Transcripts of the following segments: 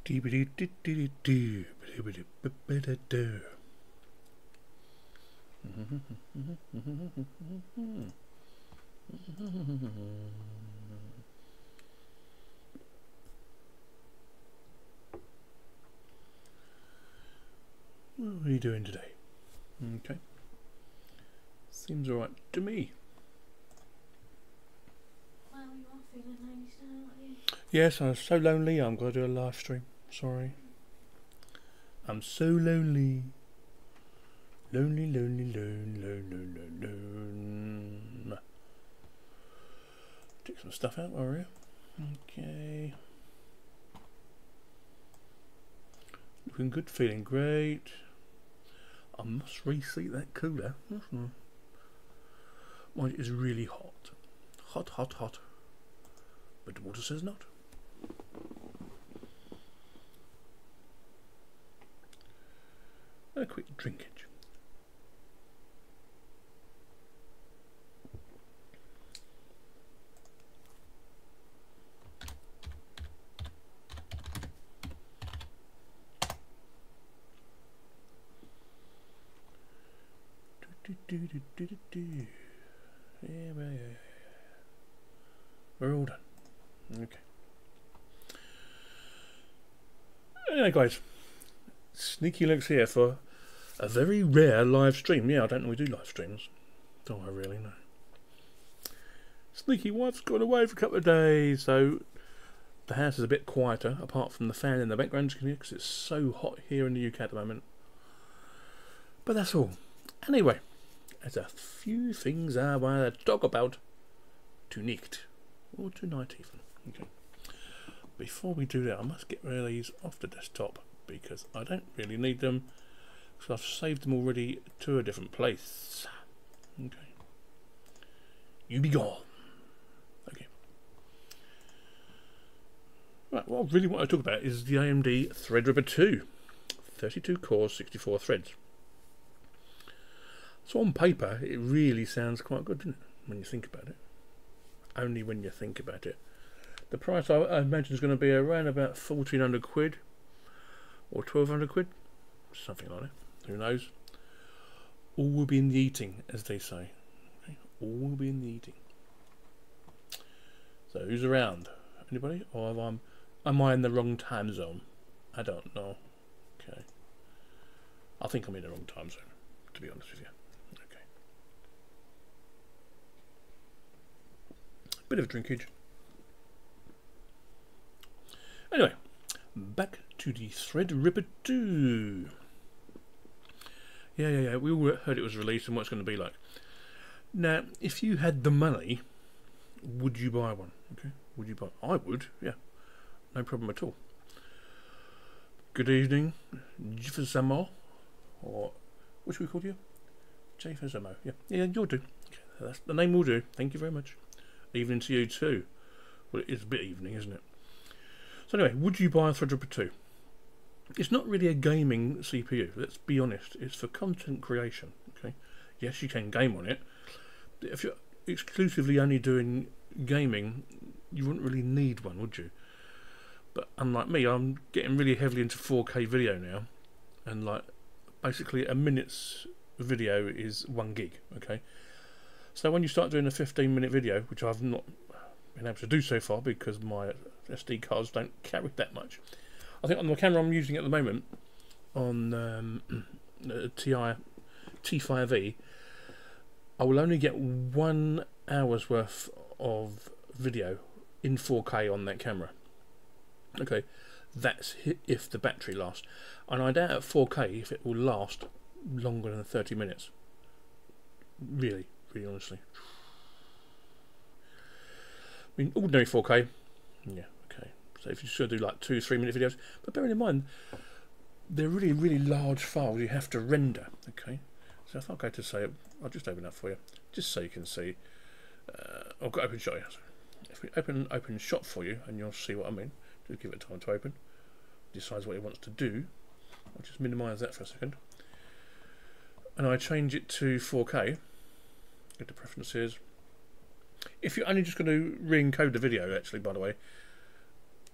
What are you doing today? Okay. Seems alright to me. Well, you are feeling lonely still, aren't you? Yes, I'm so lonely. I'm going to do a live stream. Sorry. I'm so lonely. Lonely, lonely, lone. Take some stuff out, are you? Okay. Looking good, feeling great. I must reseat that cooler. Mine is really hot. Hot, hot, hot. But the water says not. A quick drinkage. Yeah. We're all done. Okay. Anyway, guys, Sneekylinux here for a very rare live stream. Yeah, I don't normally do live streams. Don't I really know? Sneaky wife's gone away for a couple of days, so the house is a bit quieter, apart from the fan in the background, you can hear, because it's so hot here in the UK at the moment. But that's all. Anyway, there's a few things I want to talk about tonight, or tonight even. Okay. Before we do that, I must get rid of these off the desktop because I don't really need them, because I've saved them already to a different place. Okay. You be gone. Okay. Right, what I really want to talk about is the AMD Threadripper 2. 32 cores, 64 threads. So on paper, it really sounds quite good, doesn't it? When you think about it. Only when you think about it. The price I imagine is going to be around about 1,400 quid. Or 1,200 quid. Something like that. Who knows? All will be in the eating, as they say. Okay? All will be in the eating. So who's around? Anybody? Or am I in the wrong time zone? I don't know. Okay. I think I'm in the wrong time zone, to be honest with you. Bit of a drinkage. Anyway, back to the Threadripper 2. Yeah. We all heard it was released and what it's going to be like. Now, if you had the money, would you buy one? Okay, would you buy? I would. Yeah, no problem at all. Good evening, Jeffersamo, or what should we call you? Jeffersamo. Yeah, you'll do. Okay, that's the name. Will do. Thank you very much. Evening to you too. Well, it is a bit evening, isn't it? So anyway, would you buy a Threadripper 2? It's not really a gaming CPU, let's be honest. It's for content creation. Okay. Yes, you can game on it. If you're exclusively only doing gaming, you wouldn't really need one, would you? But unlike me, I'm getting really heavily into 4K video now, and like basically a minute's video is 1 gig. Okay. So when you start doing a 15-minute video, which I've not been able to do so far because my SD cards don't carry that much. I think on the camera I'm using at the moment, on T5e, I will only get 1 hour's worth of video in 4K on that camera. Okay, that's if the battery lasts. And I doubt at 4K if it will last longer than 30 minutes. Really honestly. I mean, ordinary 4K, yeah, okay. So if you should do like 2-3 minute videos, but bearing in mind, they're really large files you have to render, okay. So if I go to say, I'll just open up for you, just so you can see. I've got open shot here. So if we open shot for you, and you'll see what I mean. Just give it time to open. Decides what it wants to do. I'll just minimise that for a second, and I change it to 4K. Go to preferences. If you're only just going to re-encode the video, actually, by the way,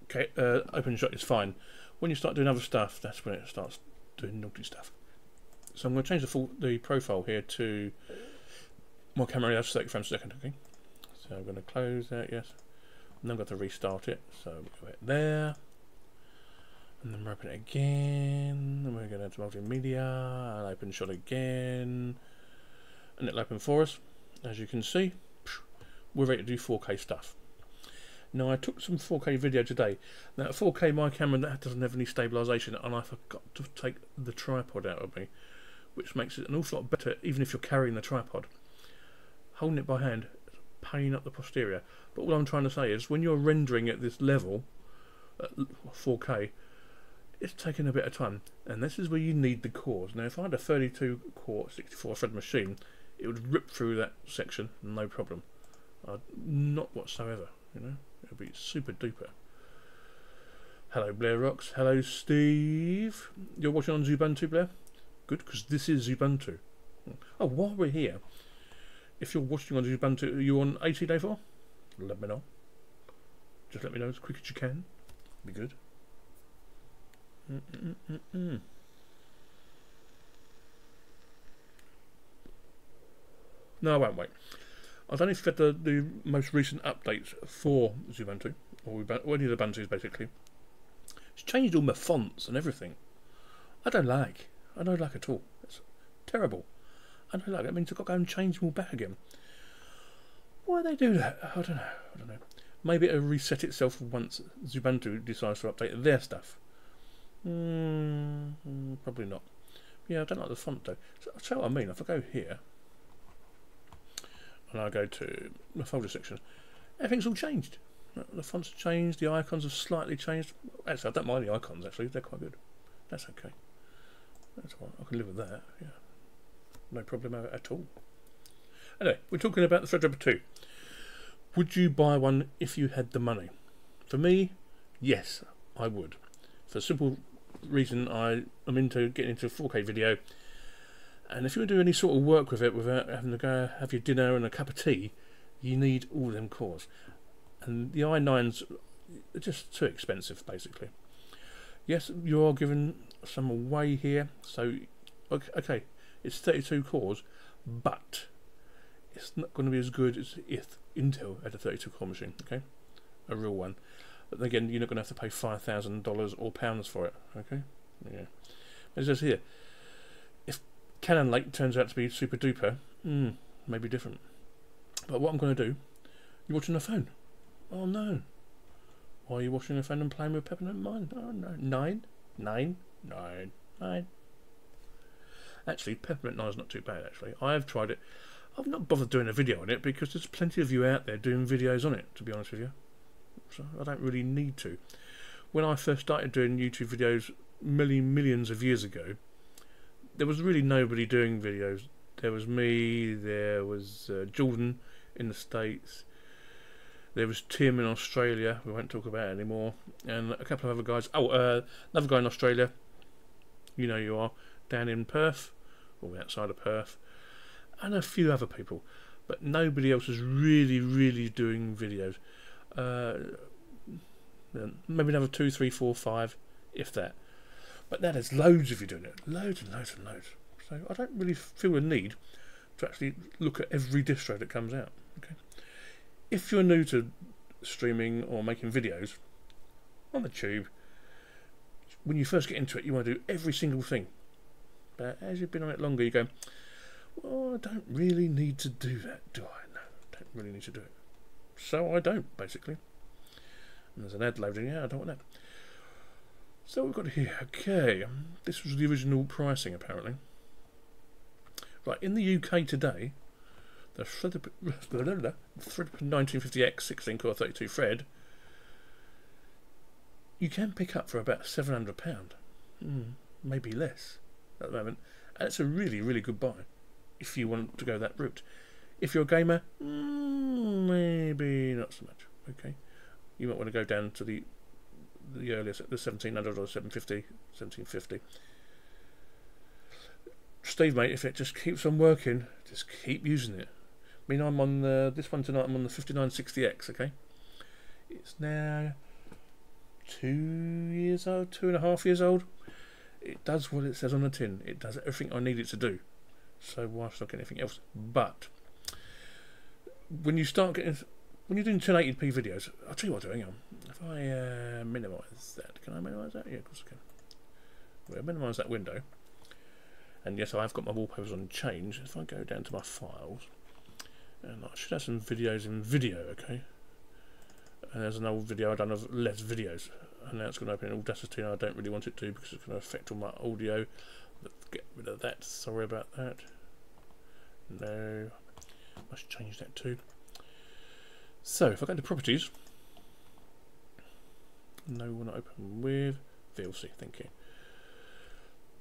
okay, OpenShot is fine. when you start doing other stuff, that's when it starts doing naughty stuff. So I'm going to change the profile here to my camera has 30 frames a second. Okay, so I'm going to close that. Yes, and then I've got to restart it. So we'll go there, and then we'll open it again. And we're going to multimedia. I'll open shot again, and it'll open for us. As you can see, we're ready to do 4K stuff. Now I took some 4K video today. Now 4K my camera that doesn't have any stabilisation, and I forgot to take the tripod out of me, which makes it an awful lot better even if you're carrying the tripod. Holding it by hand, pain up the posterior. But what I'm trying to say is when you're rendering at this level, at 4K, it's taking a bit of time, and this is where you need the cores. Now if I had a 32 core 64 thread machine, it would rip through that section, no problem. Not whatsoever, you know. It'll be super duper. Hello Blair Rocks. Hello Steve. You're watching on Ubuntu, Blair? Good, because this is Ubuntu. Oh, while we're here, if you're watching on Ubuntu, are you on 80 day 4? Let me know. Just let me know as quick as you can. Be good. No, I won't wait. I don't know if you've had the most recent updates for Ubuntu, or any of the Ubuntus basically. It's changed all my fonts and everything. I don't like at all. It's terrible. I don't like it. It means I've got to go and change them all back again. Why they do that? I don't know. Maybe it'll reset itself once Ubuntu decides to update their stuff. Probably not. Yeah, I don't like the font though. So what I mean, if I go here and I go to the folder section, everything's all changed. The fonts have changed, the icons have slightly changed. Actually, I don't mind the icons, actually, they're quite good. That's okay. That's all right. I can live with that, yeah. No problem at all. Anyway, we're talking about the Threadripper 2. Would you buy one if you had the money? For me, yes, I would. For the simple reason I'm into getting into 4K video, and if you want to do any sort of work with it without having to go have your dinner and a cup of tea, you need all them cores. And the i9s are just too expensive, basically. Yes, you are given some away here, so okay, it's 32 cores, but it's not going to be as good as if Intel had a 32 core machine, okay? A real one. But again, you're not going to have to pay $5,000 or pounds for it, okay? Yeah. It says here, if Cannon Lake turns out to be super duper, maybe different. But what I'm going to do, you're watching a phone. Oh no. Why are you watching a phone and playing with Peppermint Mine? Oh no. 9. Actually, Peppermint 9 is not too bad, actually. I have tried it. I've not bothered doing a video on it because there's plenty of you out there doing videos on it, to be honest with you. So I don't really need to. When I first started doing YouTube videos millions of years ago, there was really nobody doing videos. There was me, there was Jordan in the States, there was Tim in Australia, we won't talk about it anymore, and a couple of other guys. Oh, another guy in Australia, you know you are, down in Perth, or outside of Perth, and a few other people, but nobody else is really doing videos. Maybe another 2, 3, 4, 5, if that. But now there's loads of you doing it, loads and loads. So I don't really feel the need to actually look at every distro that comes out. Okay. If you're new to streaming or making videos on the tube, when you first get into it, you want to do every single thing. But as you've been on it longer, you go, well, I don't really need to do that, do I? No, I don't really need to do it. So I don't, basically. And there's an ad loading. Yeah, I don't want that. So we've got here. Okay, this was the original pricing, apparently. Right, in the UK today, the Threadripper 1950X 16-core 32 thread, you can pick up for about £700, maybe less at the moment, and it's a really good buy if you want to go that route. If you're a gamer, maybe not so much. Okay, you might want to go down to the earliest, the 1700 or 1750. Steve, mate, if it just keeps on working, just keep using it. I mean, I'm on this one tonight. I'm on the 5960X. Okay, it's now 2 years old, 2.5 years old. It does what it says on the tin. It does everything I need it to do. So why should I get anything else? But when you start getting, when you're doing 1080p videos, I'll tell you what I'm doing. If I minimise that, can I minimise that? Yeah, of course I can. We'll minimise that window. And yes, I've got my wallpapers on change. If I go down to my files, and I should have some videos in video, okay? And there's an old video I've done of less videos, and now it's going to open in Audacity, and I don't really want it to because it's going to affect all my audio. Let's get rid of that. Sorry about that. No, must change that too. So if I go to properties, no, we're not open with VLC. Thank you.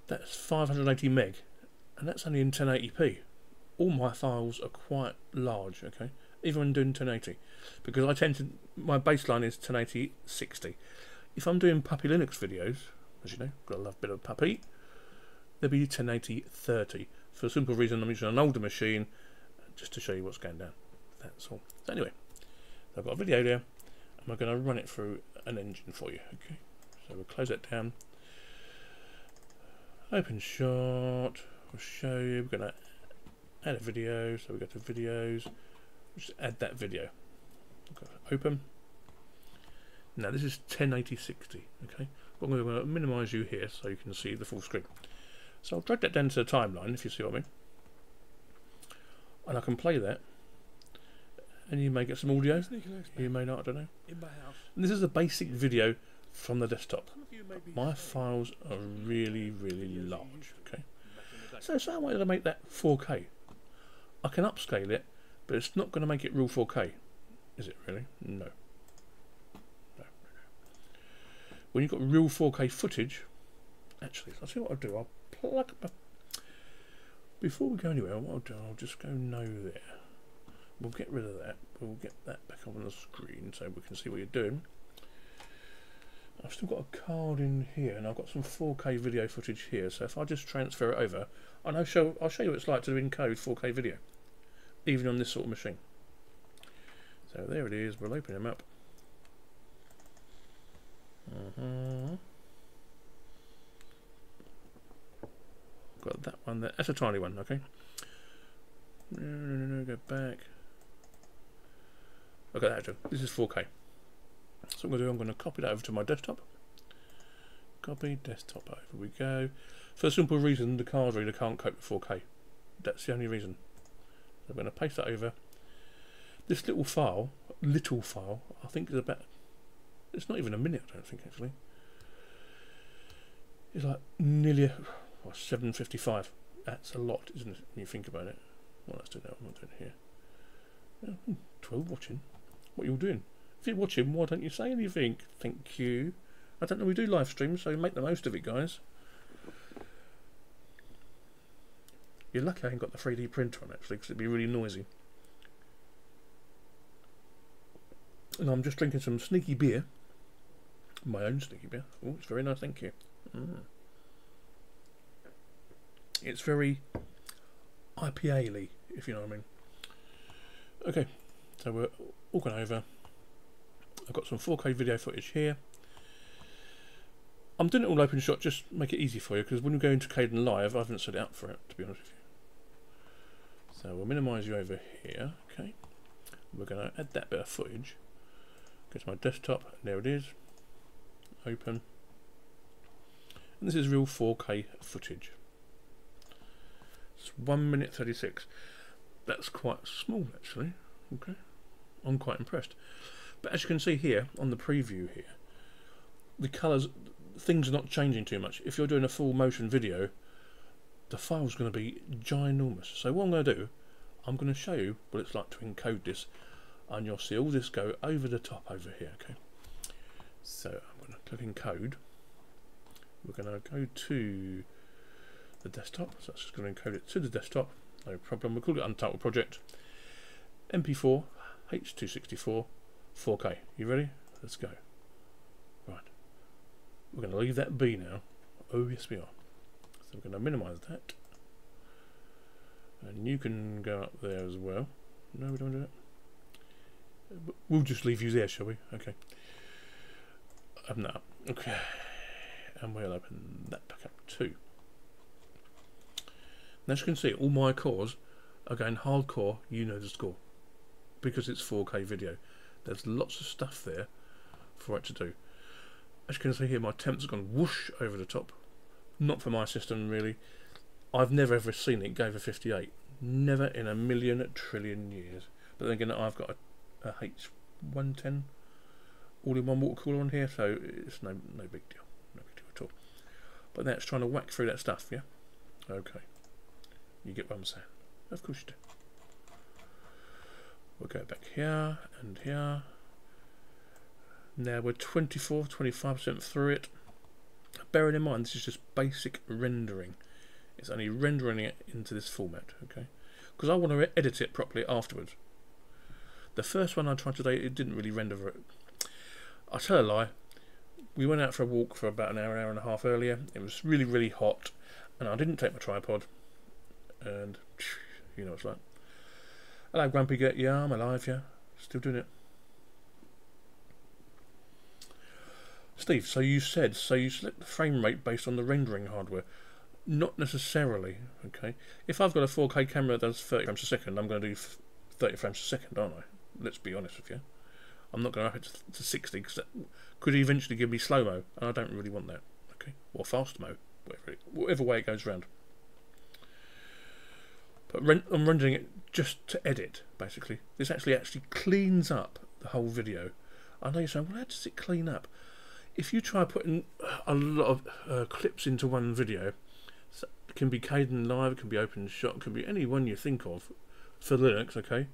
That's 580 meg, and that's only in 1080p. All my files are quite large, okay, even when doing 1080, because I tend to, my baseline is 1080 60. If I'm doing Puppy Linux videos, as you know, got a love bit of Puppy, they'll be 1080 30 for the simple reason I'm using an older machine just to show you what's going down. That's all. So anyway, I've got a video there, and we're going to run it through an engine for you. Okay, so we'll close that down. Open shot. We'll show you. We're going to add a video. So we go to videos. We'll just add that video. Open. Now this is 1080 60. Okay, I'm going to minimise you here so you can see the full screen. So I'll drag that down to the timeline, if you see what I mean, and I can play that, and you may get some audio, you may not, I don't know. In my house. And this is a basic video from the desktop. My files are really, really large, okay? So I wanted to make that 4K. I can upscale it, but it's not going to make it real 4K, is it really? No. No. When you've got real 4K footage, actually, I'll see what I'll do. I'll plug up. Before we go anywhere, what I'll do, I'll just go no there. We'll get rid of that. We'll get that back up on the screen so we can see what you're doing. I've still got a card in here, and I've got some 4K video footage here. So if I just transfer it over, I'll show you what it's like to encode 4K video, even on this sort of machine. So there it is. We'll open them up. Got that one there. That's a tiny one, okay? No, go back. Okay, that. This is 4K. So I'm going to do, I'm going to copy that over to my desktop. Copy, desktop, over we go. For the simple reason, the card reader can't cope with 4K. That's the only reason. So I'm going to paste that over. This little file, I think is about, it's not even a minute, I don't think, actually. It's like nearly 755. That's a lot, isn't it, when you think about it? Well, let's do that. I'm not doing it here. 12 watching. What are you all doing? If you're watching, why don't you say anything? Thank you. I don't know, we do live streams, so make the most of it, guys. You're lucky I ain't got the 3D printer on, actually, because it'd be really noisy. And I'm just drinking some Sneaky beer. My own Sneaky beer. Oh, it's very nice, thank you. It's very IPA-ly, if you know what I mean. Okay, so we're all gone over. I've got some 4K video footage here. I'm doing it all open shot, just make it easy for you, because when you go into Caden Live, I haven't set it up for it, to be honest with you. So we'll minimise you over here, okay. We're going to add that bit of footage. Go to my desktop, and there it is. Open. And this is real 4K footage. It's 1 minute 36. That's quite small, actually. Okay, I'm quite impressed. But as you can see here on the preview here, the colours, things are not changing too much. If you're doing a full motion video, the file's going to be ginormous. So what I'm going to do, I'm going to show you what it's like to encode this, and you'll see all this go over the top over here. Okay, so I'm going to click encode. We're going to go to the desktop, so that's just going to encode it to the desktop. No problem. We'll call it Untitled Project. MP4 H264 4K. You ready? Let's go. Right. We're going to leave that be now. Oh yes we are. So we're going to minimise that. And you can go up there as well. No, we don't do that. We'll just leave you there, shall we? Okay. Open that up. Okay. And we'll open that back up too. And as you can see, all my cores are going hardcore, you know the score. Because it's 4K video. There's lots of stuff there for it to do. As you can see here, my temps have gone whoosh over the top. Not for my system really. I've never ever seen it go over 58. Never in a million trillion years. But then again, I've got a H110 all-in-one water cooler on here, so it's no big deal. No big deal at all. But that's trying to whack through that stuff, yeah? Okay. You get what I'm saying. Of course you do. We'll go back here and here. Now we're 25% through it. Bearing in mind, this is just basic rendering. It's only rendering it into this format, okay? Because I want to edit it properly afterwards. The first one I tried today, it didn't really render it. I tell a lie. We went out for a walk for about an hour and a half earlier. It was really, really hot, and I didn't take my tripod. And you know what it's like. Hello, Grumpy Get. Yeah, I'm alive. Yeah, still doing it. Steve, so you select the frame rate based on the rendering hardware. Not necessarily, okay. If I've got a 4K camera that does 30 frames a second, I'm going to do 30 frames a second, aren't I? Let's be honest with you. I'm not going to up it to 60 because that could eventually give me slow-mo, and I don't really want that, okay. Or fast-mo, whatever way it goes round. But I'm rendering it just to edit, basically. This actually cleans up the whole video. I know you're saying, well, how does it clean up? If you try putting a lot of clips into one video, so it can be Kden Live, it can be OpenShot, it can be any one you think of for Linux, okay?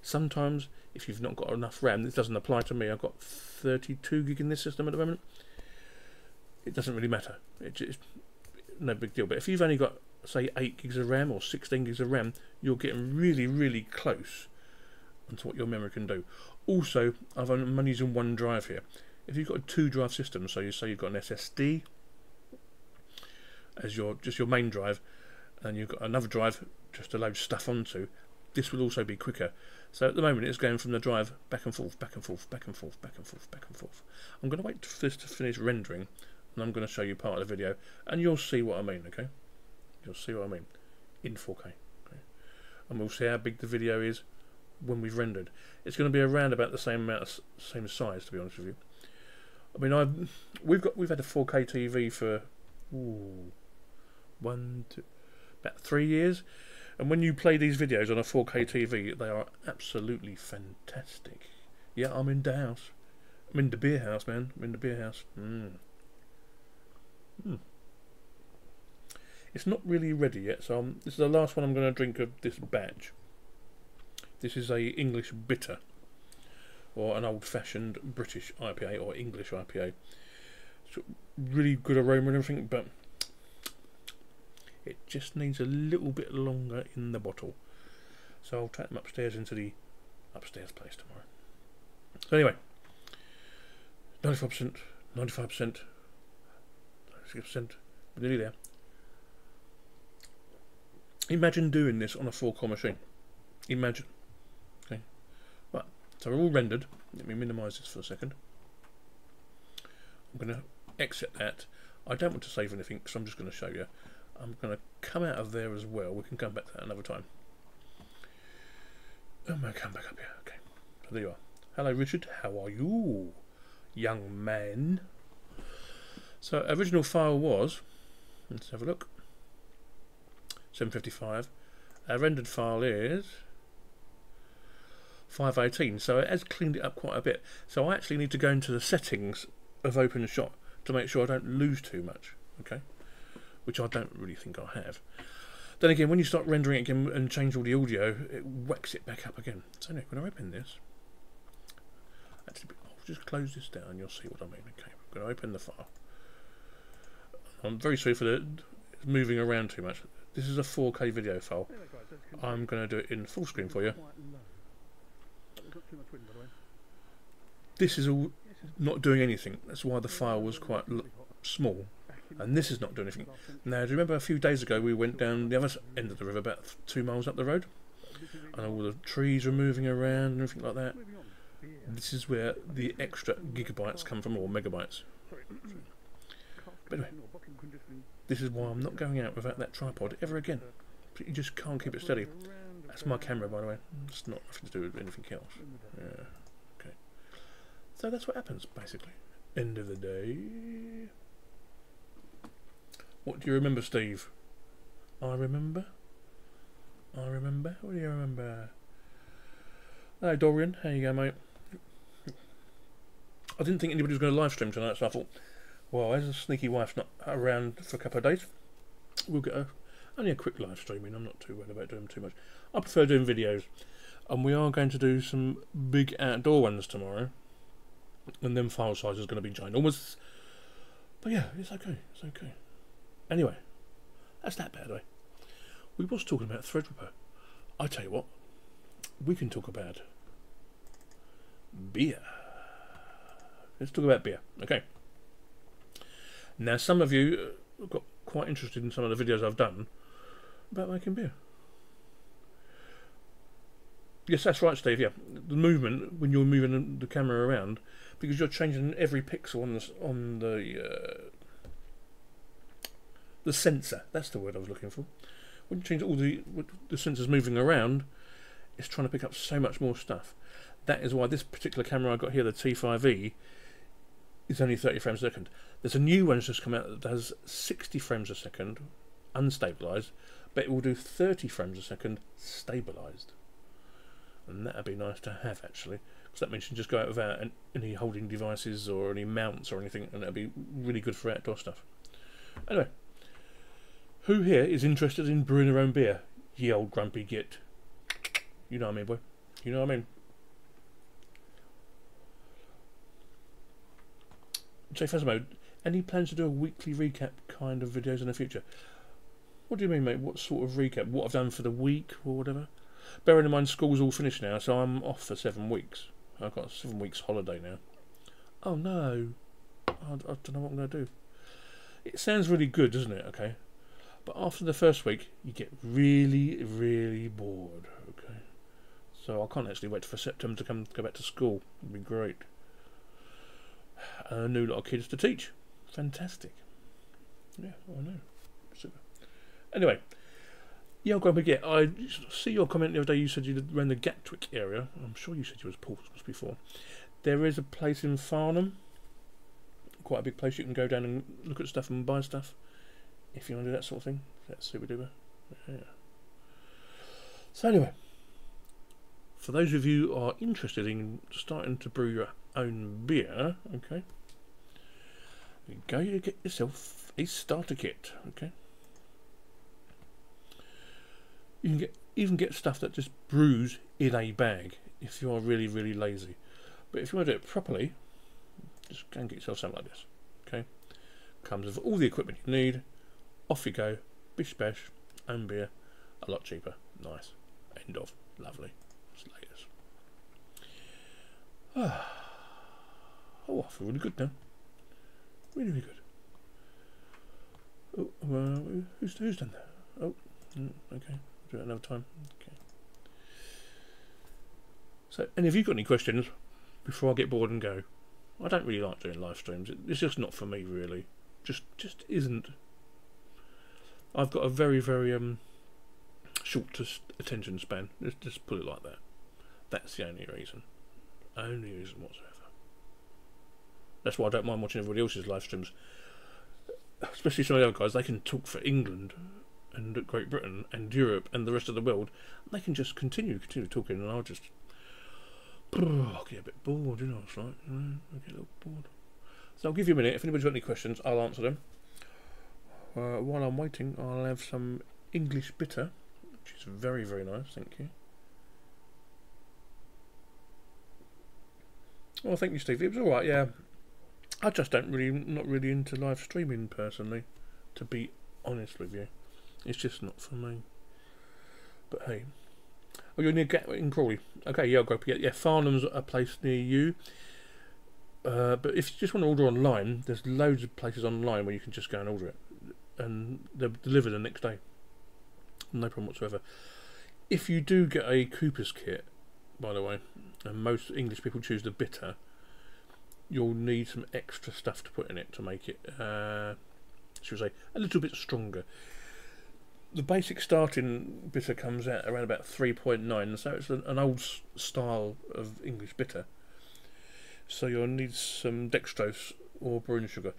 Sometimes, if you've not got enough RAM, this doesn't apply to me, I've got 32 gig in this system at the moment, it doesn't really matter. It's no big deal. But if you've only got, say, 8 gigs of RAM or 16 gigs of RAM, you're getting really, really close onto what your memory can do. Also, I'm only using one drive here. If you've got a 2-drive system, so you say you've got an SSD as your main drive, and you've got another drive just to load stuff onto, this will also be quicker. So at the moment it's going from the drive back and forth, back and forth, back and forth, back and forth, back and forth. I'm going to wait for this to finish rendering, and I'm going to show you part of the video, and you'll see what I mean, okay? You'll see what I mean in 4K, okay? And we'll see how big the video is when we've rendered. It's going to be around about the same size, to be honest with you. I mean, we've had a 4K TV for about 3 years, and when you play these videos on a 4K TV, they are absolutely fantastic. Yeah, I'm in the house. I'm in the beer house, man. I'm in the beer house. It's not really ready yet, so this is the last one I'm going to drink of this batch. This is a English bitter, or an old-fashioned British IPA or English IPA. It's really good aroma and everything, but it just needs a little bit longer in the bottle. So I'll take them upstairs into the upstairs place tomorrow. So anyway, 95%, 95%, 96%, we're nearly there. Imagine doing this on a 4-core machine. Imagine. Okay. Right. So we're all rendered. Let me minimise this for a second. I'm going to exit that. I don't want to save anything because I'm just going to show you. I'm going to come out of there as well. We can come back to that another time. I'm going to come back up here. Okay. So there you are. Hello, Richard. How are you, young man? So original file was, let's have a look, 755. Our rendered file is 518, so it has cleaned it up quite a bit. So I actually need to go into the settings of OpenShot to make sure I don't lose too much, okay? Which I don't really think I have. Then again, when you start rendering it again and change all the audio, it whacks it back up again. So anyway, when I open this, actually, I'll just close this down and you'll see what I mean. Okay, I'm going to open the file. I'm very sorry for the moving around too much. This is a 4K video file. I'm going to do it in full screen for you. This is all not doing anything. That's why the file was quite small. And this is not doing anything. Now, do you remember a few days ago we went down the other end of the river, about 2 miles up the road? And all the trees were moving around and everything like that. This is where the extra gigabytes come from, or megabytes. But anyway, this is why I'm not going out without that tripod ever again. You just can't keep it steady. That's my camera, by the way. It's not nothing to do with anything else. Yeah. Okay. So that's what happens, basically. End of the day. What do you remember, Steve? I remember. I remember. What do you remember? Hello, Dorian. How you going, mate? I didn't think anybody was going to live stream tonight, so I thought, well, as a sneaky wife's not around for a couple of days, we'll get only a quick live streaming. I'm not too worried about doing too much. I prefer doing videos, and we are going to do some big outdoor ones tomorrow, and then file size is going to be ginormous. But yeah, it's okay. It's okay. Anyway, that's that bad way. We was talking about Threadripper. I tell you what, we can talk about beer. Let's talk about beer. Okay. Now, some of you got quite interested in some of the videos I've done about making beer. Yes, that's right, Steve. Yeah, the movement when you're moving the camera around, because you're changing every pixel on the sensor. That's the word I was looking for. When you change all the sensors moving around, it's trying to pick up so much more stuff. That is why this particular camera I got here, the T5e, is only 30 frames a second. There's a new one that's just come out that does 60 frames a second, unstabilised, but it will do 30 frames a second, stabilised. And that'd be nice to have, actually, because that means you can just go out without any holding devices or any mounts or anything, and that'd be really good for outdoor stuff. Anyway, who here is interested in brewing their own beer? Ye old grumpy git. You know what I mean, boy. You know what I mean. So, Phasmo, any plans to do a weekly recap kind of videos in the future? What do you mean, mate? What sort of recap? What I've done for the week or whatever? Bearing in mind, school's all finished now, so I'm off for 7 weeks. I've got 7 weeks holiday now. Oh no, I don't know what I'm going to do. It sounds really good, doesn't it? Okay, but after the first week, you get really, really bored. Okay, so I can't actually wait for September to go back to school. It'd be great. A new lot of kids to teach. Fantastic. Yeah, I know. Super. Anyway. Yeah, I'm going to get. I see your comment the other day. You said you ran the Gatwick area. I'm sure you said you was Portsmouth before. There is a place in Farnham, quite a big place. You can go down and look at stuff and buy stuff if you want to do that sort of thing. That's super duper. Yeah. So anyway, for those of you who are interested in starting to brew your own beer, okay, go to get yourself a starter kit. Okay. You can even get stuff that just brews in a bag if you are really, really lazy. But if you want to do it properly, just go and get yourself something like this. Okay, comes with all the equipment you need. Off you go, bish bash, own beer, a lot cheaper. Nice. End of. Lovely. Slaters. Oh, I feel really good now. Really, really good. Oh, who's done that? Oh, okay. Do it another time. Okay. So, any of you got any questions before I get bored and go? I don't really like doing live streams. It's just not for me, really. Just isn't. I've got a very, very short attention span. Let's just put it like that. That's the only reason. Only reason whatsoever. That's why I don't mind watching everybody else's live streams. Especially some of the other guys. They can talk for England and Great Britain and Europe and the rest of the world. They can just continue talking, and I'll just get a bit bored, you know. It's like I get a little bored. So I'll give you a minute. If anybody's got any questions, I'll answer them. While I'm waiting, I'll have some English bitter, which is very, very nice. Thank you. Well, thank you, Steve. It was all right. Yeah, I just not really into live streaming personally, to be honest with you. It's just not for me. But hey. Oh, you're near Gatwick in Crawley. Okay, yeah, I'll go. Yeah, Farnham's a place near you. But if you just want to order online, there's loads of places online where you can just go and order it. And they'll deliver the next day. No problem whatsoever. If you do get a Cooper's kit, by the way, and most English people choose the bitter, you'll need some extra stuff to put in it to make it, should we say, a little bit stronger. The basic starting bitter comes out around about 3.9, so it's an old style of English bitter. So you'll need some dextrose or brewing sugar.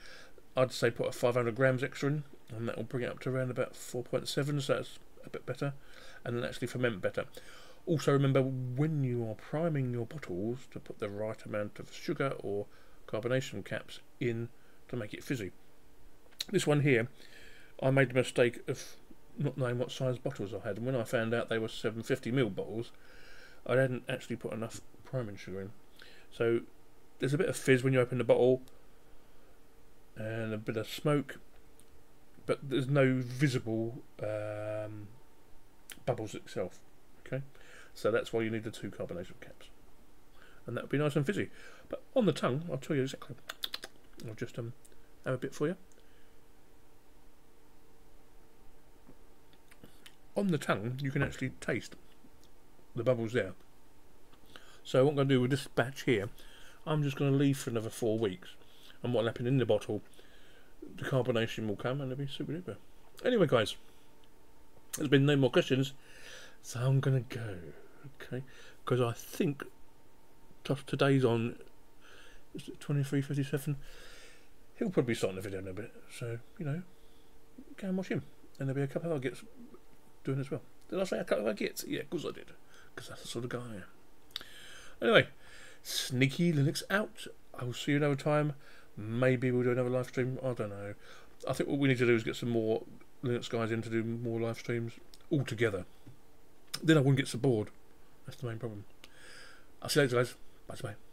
I'd say put a 500 grams extra in, and that will bring it up to around about 4.7, so that's a bit better, and it'll actually ferment better. Also remember, when you are priming your bottles, to put the right amount of sugar or carbonation caps in to make it fizzy. This one here, I made the mistake of not knowing what size bottles I had, and when I found out they were 750ml bottles, I hadn't actually put enough priming sugar in. So there's a bit of fizz when you open the bottle, and a bit of smoke, but there's no visible bubbles itself. Okay, so that's why you need the 2 carbonation caps, and that would be nice and fizzy. But on the tongue, I'll tell you exactly. I'll just have a bit for you. On the tongue, you can actually taste the bubbles there. So what I'm going to do with this batch here, I'm just going to leave for another 4 weeks, and what will happen in the bottle, the carbonation will come and it'll be super duper. Anyway guys, there's been no more questions, so I'm going to go, okay, because I think today's on, is it 23:57? He'll probably be starting the video in a bit, so, you know, go and watch him, and there'll be a couple of other gits doing as well. Did I say a couple of other gits? Yeah, of course I did, because that's the sort of guy I am. Anyway, Sneekylinux out. I will see you another time. Maybe we'll do another live stream. I don't know. I think what we need to do is get some more Linux guys in to do more live streams all together. Then I wouldn't get so bored. That's the main problem. I'll see you later, guys. Bye bye.